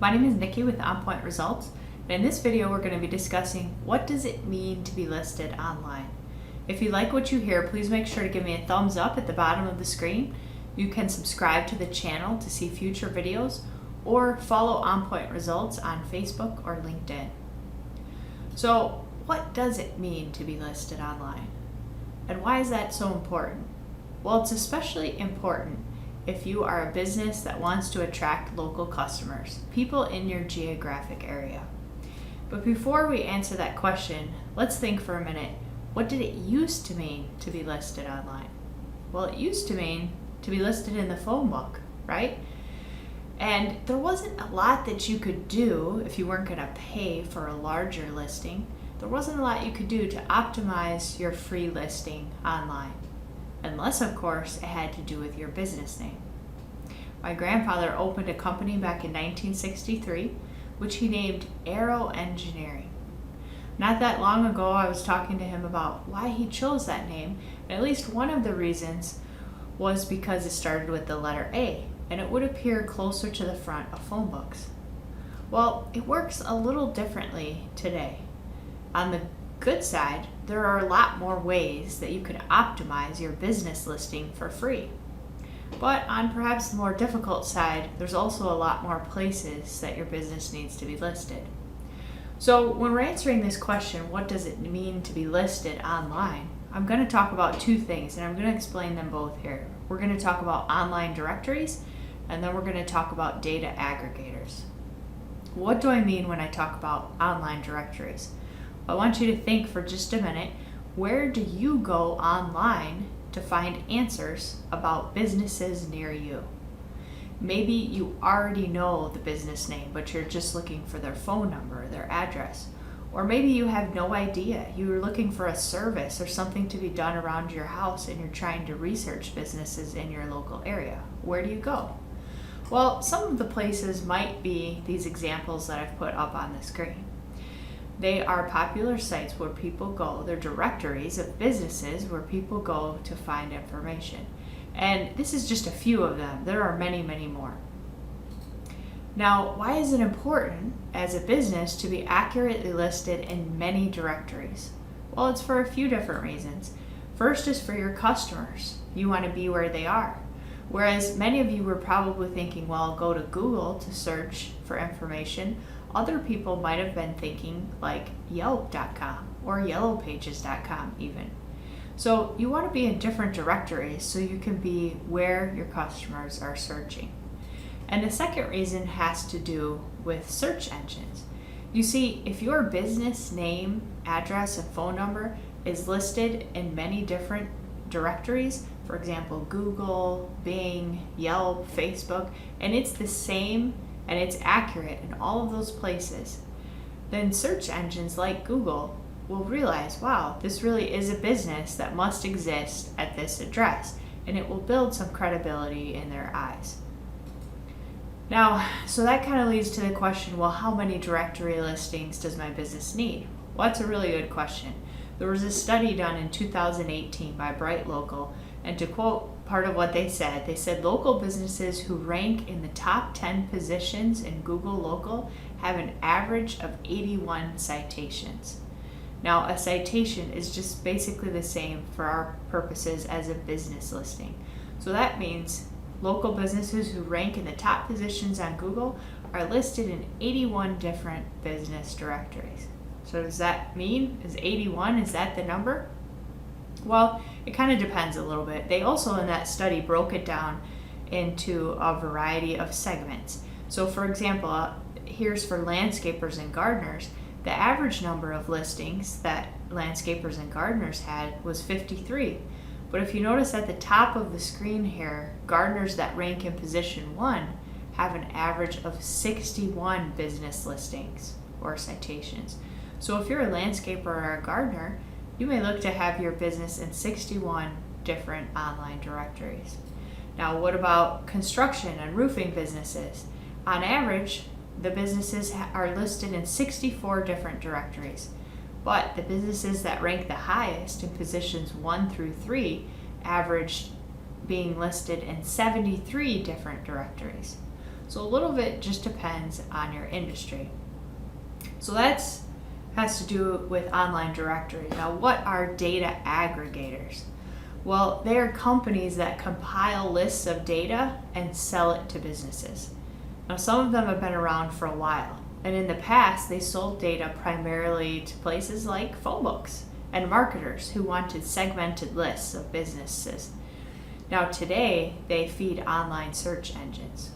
My name is Nikki with OnPoint Results, and in this video we're going to be discussing what does it mean to be listed online. If you like what you hear, please make sure to give me a thumbs up at the bottom of the screen. You can subscribe to the channel to see future videos or follow OnPoint Results on Facebook or LinkedIn. So what does it mean to be listed online? And why is that so important? Well, it's especially important if you are a business that wants to attract local customers, people in your geographic area. But before we answer that question, let's think for a minute, what did it used to mean to be listed online? Well, it used to mean to be listed in the phone book, right? And there wasn't a lot that you could do if you weren't going to pay for a larger listing. There wasn't a lot you could do to optimize your free listing online. Unless, of course, it had to do with your business name. My grandfather opened a company back in 1963, which he named Aero Engineering. Not that long ago, I was talking to him about why he chose that name, and at least one of the reasons was because it started with the letter A, and it would appear closer to the front of phone books. Well, it works a little differently today. On the good side, there are a lot more ways that you can optimize your business listing for free. But on perhaps the more difficult side, there's also a lot more places that your business needs to be listed. So when we're answering this question, what does it mean to be listed online? I'm going to talk about two things, and I'm going to explain them both here. We're going to talk about online directories, and then we're going to talk about data aggregators. What do I mean when I talk about online directories? I want you to think for just a minute, where do you go online to find answers about businesses near you? Maybe you already know the business name, but you're just looking for their phone number, their address. Or maybe you have no idea. You're looking for a service or something to be done around your house and you're trying to research businesses in your local area. Where do you go? Well, some of the places might be these examples that I've put up on the screen. They are popular sites where people go. They're directories of businesses where people go to find information. And this is just a few of them. There are many, many more. Now, why is it important as a business to be accurately listed in many directories? Well, it's for a few different reasons. First is for your customers. You want to be where they are. Whereas many of you were probably thinking, well, I'll go to Google to search for information. Other people might have been thinking like Yelp.com or YellowPages.com even. So you want to be in different directories so you can be where your customers are searching. And the second reason has to do with search engines. You see, if your business name, address, and phone number is listed in many different directories, for example, Google, Bing, Yelp, Facebook, and it's the same and it's accurate in all of those places, then search engines like Google will realize, wow, this really is a business that must exist at this address, and it will build some credibility in their eyes. Now, so that kind of leads to the question, well, how many directory listings does my business need? Well, that's a really good question. There was a study done in 2018 by Bright Local, and to quote part of what they said local businesses who rank in the top 10 positions in Google Local have an average of 81 citations. Now, a citation is just basically the same for our purposes as a business listing. So that means local businesses who rank in the top positions on Google are listed in 81 different business directories. So does that mean, is 81, is that the number? Well, it kind of depends a little bit. They also in that study broke it down into a variety of segments. So for example, here's for landscapers and gardeners. The average number of listings that landscapers and gardeners had was 53. But if you notice at the top of the screen here, gardeners that rank in position 1 have an average of 61 business listings or citations. So if you're a landscaper or a gardener, you may look to have your business in 61 different online directories. Now, what about construction and roofing businesses? On average, the businesses are listed in 64 different directories, but the businesses that rank the highest in positions 1 through 3 averaged being listed in 73 different directories. So a little bit just depends on your industry. So that's has to do with online directories. Now, what are data aggregators? Well, they are companies that compile lists of data and sell it to businesses. Now, some of them have been around for a while, and in the past, they sold data primarily to places like phone books and marketers who wanted segmented lists of businesses. Now, today, they feed online search engines.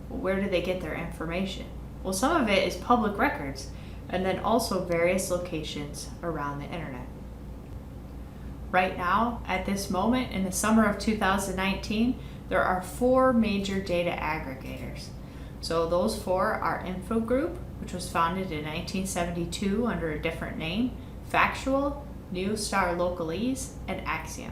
Well, where do they get their information? Well, some of it is public records, and then also various locations around the internet. Right now, at this moment, in the summer of 2019, there are 4 major data aggregators. So those 4 are Info Group, which was founded in 1972 under a different name, Factual, Neustar Localese, and Axiom.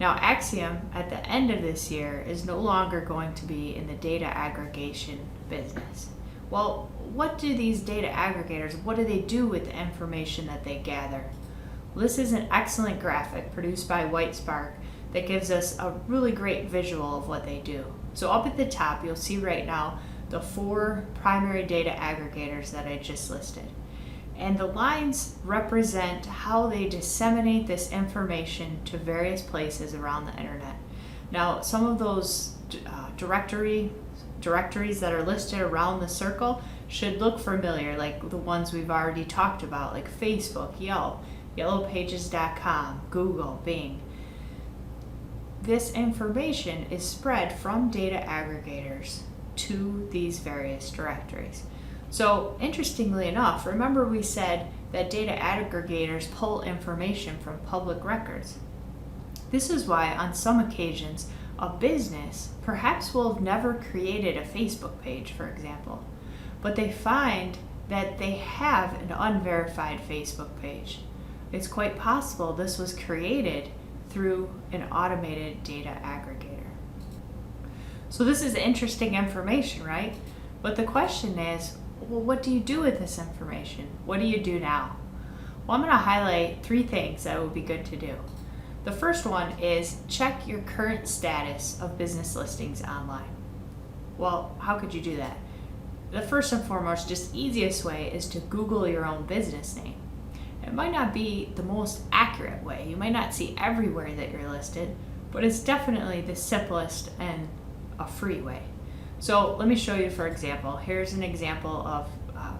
Now, Axiom, at the end of this year, is no longer going to be in the data aggregation business. Well, what do these data aggregators, what do they do with the information that they gather? Well, this is an excellent graphic produced by WhiteSpark that gives us a really great visual of what they do. So up at the top, you'll see right now the 4 primary data aggregators that I just listed. And the lines represent how they disseminate this information to various places around the internet. Now, some of those directories that are listed around the circle should look familiar, like the ones we've already talked about, like Facebook, Yelp, yellowpages.com, Google, Bing. This information is spread from data aggregators to these various directories. So interestingly enough, remember we said that data aggregators pull information from public records. This is why on some occasions a business perhaps will have never created a Facebook page, for example, but they find that they have an unverified Facebook page. It's quite possible this was created through an automated data aggregator. So this is interesting information, right? But the question is, well, what do you do with this information? What do you do now? Well, I'm going to highlight 3 things that would be good to do. The first one is check your current status of business listings online. Well, how could you do that? The first and foremost, just easiest way is to Google your own business name. It might not be the most accurate way. You might not see everywhere that you're listed, but it's definitely the simplest and a free way. So let me show you, for example. Here's an example of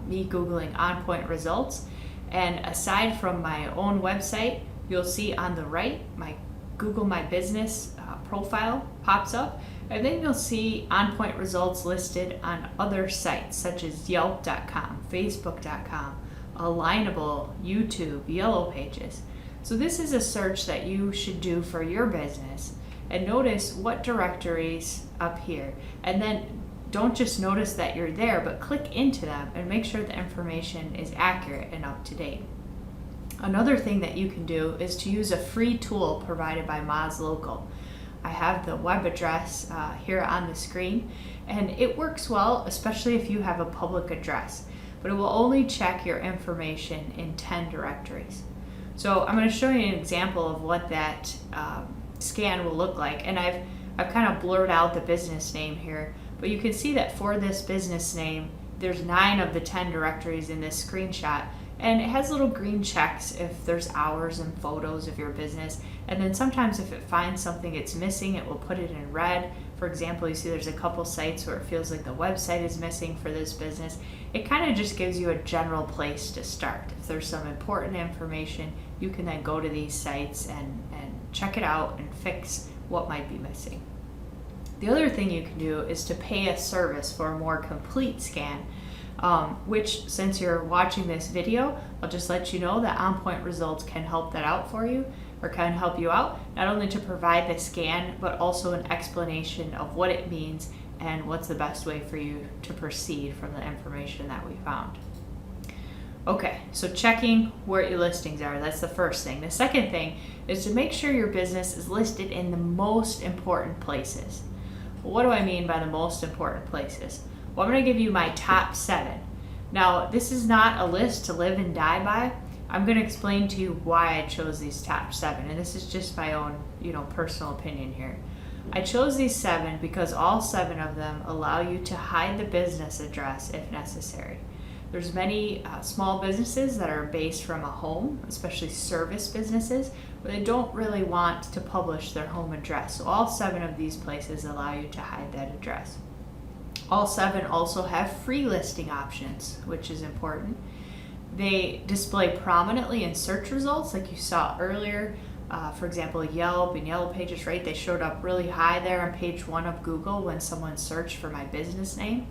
me Googling OnPoint Results. And aside from my own website, you'll see on the right, my Google My Business profile pops up. And then you'll see OnPoint Results listed on other sites such as Yelp.com, Facebook.com, Alignable, YouTube, Yellow Pages. So this is a search that you should do for your business. And notice what directories up here. And then don't just notice that you're there, but click into them and make sure the information is accurate and up to date. Another thing that you can do is to use a free tool provided by Moz Local. I have the web address here on the screen, and it works well, especially if you have a public address, but it will only check your information in 10 directories. So I'm going to show you an example of what that scan will look like, and I've kind of blurred out the business name here, but you can see that for this business name, there's 9 of the 10 directories in this screenshot, and it has little green checks if there's hours and photos of your business. And then sometimes if it finds something it's missing, it will put it in red. For example, you see there's a couple sites where it feels like the website is missing for this business. It kind of just gives you a general place to start. If there's some important information, you can then go to these sites and check it out and fix what might be missing. The other thing you can do is to pay a service for a more complete scan. Which, since you're watching this video, I'll just let you know that OnPoint Results can help that out for you, or can help you out, not only to provide the scan, but also an explanation of what it means and what's the best way for you to proceed from the information that we found. Okay, so checking where your listings are, that's the first thing. The second thing is to make sure your business is listed in the most important places. What do I mean by the most important places? Well, I'm going to give you my top 7. Now, this is not a list to live and die by. I'm going to explain to you why I chose these top 7, and this is just my own, personal opinion here. I chose these 7 because all 7 of them allow you to hide the business address if necessary. There's many small businesses that are based from a home, especially service businesses, where they don't really want to publish their home address. So all 7 of these places allow you to hide that address. All 7 also have free listing options, which is important. They display prominently in search results like you saw earlier. For example, Yelp and Yellow Pages, right? They showed up really high there on page 1 of Google when someone searched for my business name.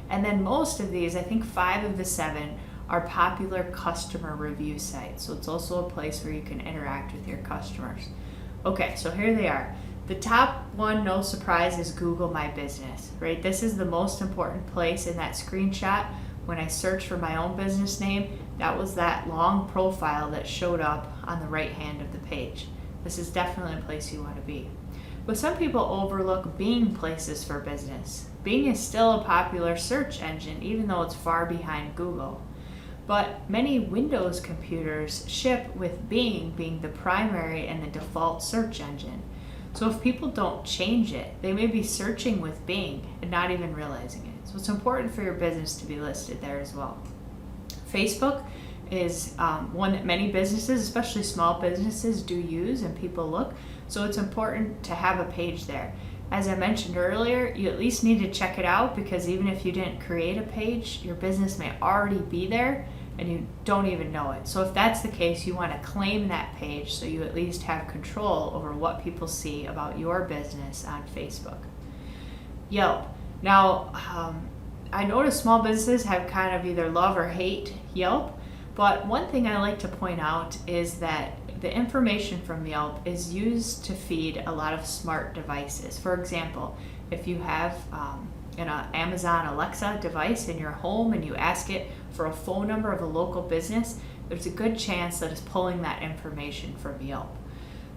And then most of these, I think 5 of the 7, are popular customer review sites. So it's also a place where you can interact with your customers. Okay, so here they are. The top one, no surprise, is Google My Business, right? This is the most important place in that screenshot. When I searched for my own business name, that was that long profile that showed up on the right hand of the page. This is definitely a place you want to be. But some people overlook Bing places for business. Bing is still a popular search engine, even though it's far behind Google. But many Windows computers ship with Bing being the primary and the default search engine. So if people don't change it, they may be searching with Bing and not even realizing it. So it's important for your business to be listed there as well. Facebook is one that many businesses, especially small businesses, do use and people look. So it's important to have a page there. As I mentioned earlier, you at least need to check it out because even if you didn't create a page, your business may already be there and you don't even know it. So if that's the case, you want to claim that page so you at least have control over what people see about your business on Facebook. Yelp. Now, I notice small businesses have kind of either love or hate Yelp, but one thing I like to point out is that the information from Yelp is used to feed a lot of smart devices. For example, if you have an Amazon Alexa device in your home and you ask it for a phone number of a local business, there's a good chance that it's pulling that information from Yelp.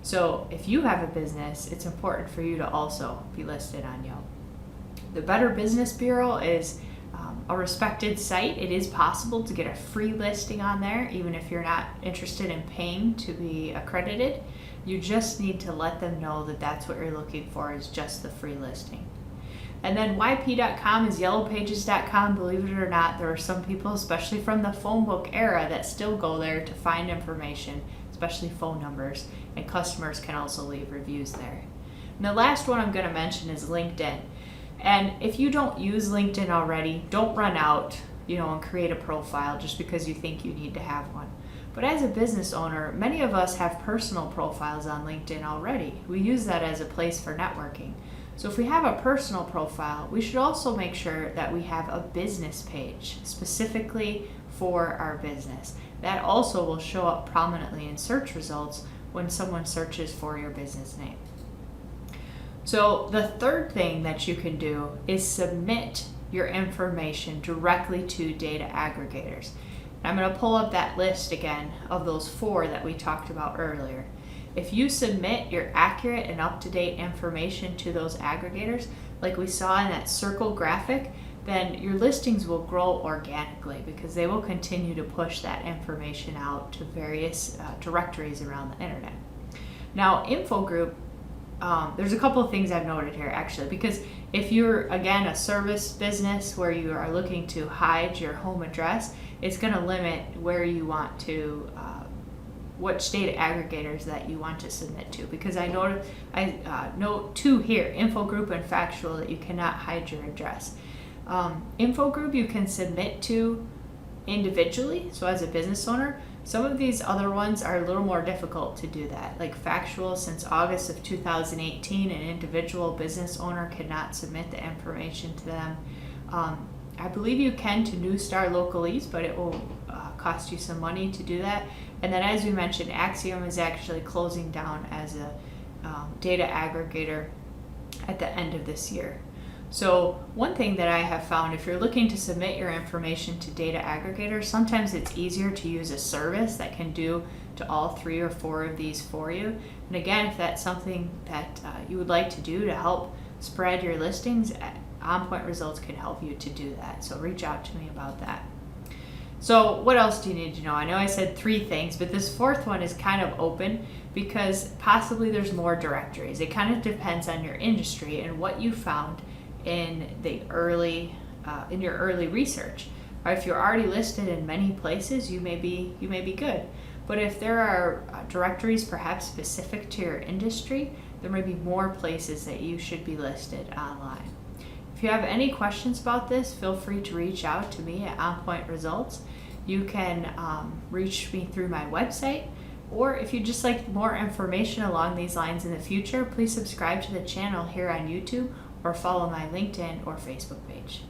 So if you have a business, it's important for you to also be listed on Yelp. The Better Business Bureau is a respected site. It is possible to get a free listing on there, even if you're not interested in paying to be accredited. You just need to let them know that that's what you're looking for, is just the free listing. And then YP.com is yellowpages.com. Believe it or not, there are some people, especially from the phone book era, that still go there to find information, especially phone numbers, and customers can also leave reviews there. And the last one I'm going to mention is LinkedIn. And if you don't use LinkedIn already, don't run out, and create a profile just because you think you need to have one. But as a business owner, many of us have personal profiles on LinkedIn already. We use that as a place for networking. So if we have a personal profile, we should also make sure that we have a business page specifically for our business. That also will show up prominently in search results when someone searches for your business name. So the third thing that you can do is submit your information directly to data aggregators. I'm going to pull up that list again of those 4 that we talked about earlier. If you submit your accurate and up-to-date information to those aggregators, like we saw in that circle graphic, then your listings will grow organically because they will continue to push that information out to various directories around the internet. Now, Infogroup, there's a couple of things I've noted here actually, because if you're, again, a service business where you are looking to hide your home address, it's going to limit where you want to, which data aggregators that you want to submit to. Because I note 2 here, Infogroup and Factual, that you cannot hide your address. Infogroup you can submit to individually, so as a business owner. Some of these other ones are a little more difficult to do that. Like Factual, since August of 2018, an individual business owner cannot submit the information to them. I believe you can to Neustar Localese, but it will cost you some money to do that. And then, as we mentioned, Axiom is actually closing down as a data aggregator at the end of this year. So one thing that I have found, if you're looking to submit your information to data aggregators, sometimes it's easier to use a service that can do to all 3 or 4 of these for you. And again, if that's something that you would like to do to help spread your listings, OnPoint Results can help you to do that. So reach out to me about that. So what else do you need to know? I know I said 3 things, but this 4th one is kind of open because possibly there's more directories. It kind of depends on your industry and what you found in the in your early research. Or if you're already listed in many places, you may be good. But if there are directories perhaps specific to your industry, there may be more places that you should be listed online. If you have any questions about this, feel free to reach out to me at OnPoint Results. You can reach me through my website, or if you'd just like more information along these lines in the future, please subscribe to the channel here on YouTube or follow my LinkedIn or Facebook page.